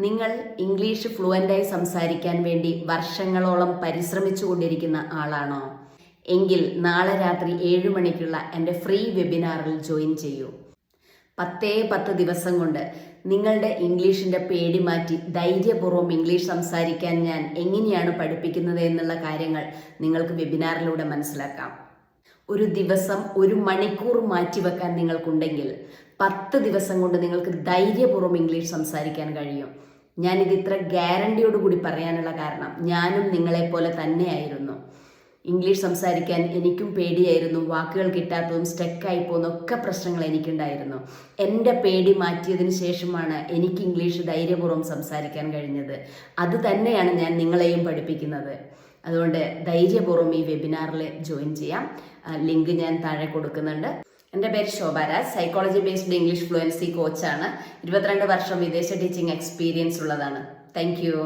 നിങ്ങൾ ഇംഗ്ലീഷ് ഫ്ലുവൻ്റായി സംസാരിക്കാൻ വേണ്ടി വർഷങ്ങളോളം പരിശ്രമിച്ചുകൊണ്ടിരിക്കുന്ന ആളാണോ? എങ്കിൽ നാളെ രാത്രി 7 മണിക്കുള്ള എൻ്റെ ഫ്രീ വെബിനാറിൽ ജോയിൻ ചെയ്യൂ. 10 ദിവസം കൊണ്ട് നിങ്ങളുടെ ഇംഗ്ലീഷിൻ്റെ പേടി മാറ്റി ധൈര്യപൂർവ്വം ഇംഗ്ലീഷ് സംസാരിക്കാൻ ഞാൻ എങ്ങനെയാണ് പഠിപ്പിക്കുന്നത് എന്നുള്ള കാര്യങ്ങൾ നിങ്ങൾക്ക് വെബിനാറിലൂടെ മനസ്സിലാക്കാം. ഒരു ദിവസം 1 മണിക്കൂർ മാറ്റിവെക്കാൻ നിങ്ങൾക്കുണ്ടെങ്കിൽ 10 ദിവസം കൊണ്ട് നിങ്ങൾക്ക് ധൈര്യപൂർവ്വം ഇംഗ്ലീഷ് സംസാരിക്കാൻ കഴിയും. ഞാനിത് ഇത്ര ഗ്യാരണ്ടിയോടുകൂടി പറയാനുള്ള കാരണം ഞാനും നിങ്ങളെപ്പോലെ തന്നെയായിരുന്നു. ഇംഗ്ലീഷ് സംസാരിക്കാൻ എനിക്കും പേടിയായിരുന്നു. വാക്കുകൾ കിട്ടാത്തതും സ്റ്റക്കായി പോകുന്നൊക്കെ പ്രശ്നങ്ങൾ എനിക്കുണ്ടായിരുന്നു. എൻ്റെ പേടി മാറ്റിയതിന് ശേഷമാണ് എനിക്ക് ഇംഗ്ലീഷ് ധൈര്യപൂർവ്വം സംസാരിക്കാൻ കഴിഞ്ഞത്. അത് തന്നെയാണ് ഞാൻ നിങ്ങളെയും പഠിപ്പിക്കുന്നത്. അതുകൊണ്ട് ധൈര്യപൂർവ്വം ഈ വെബിനാറിൽ ജോയിൻ ചെയ്യാം. ലിങ്ക് ഞാൻ താഴെ കൊടുക്കുന്നുണ്ട്. എൻ്റെ പേര് Shobharaj. Psychology based English fluency കോച്ചാണ്. 22 വർഷം വിദേശ ടീച്ചിങ് എക്സ്പീരിയൻസ് ഉള്ളതാണ്. Thank U.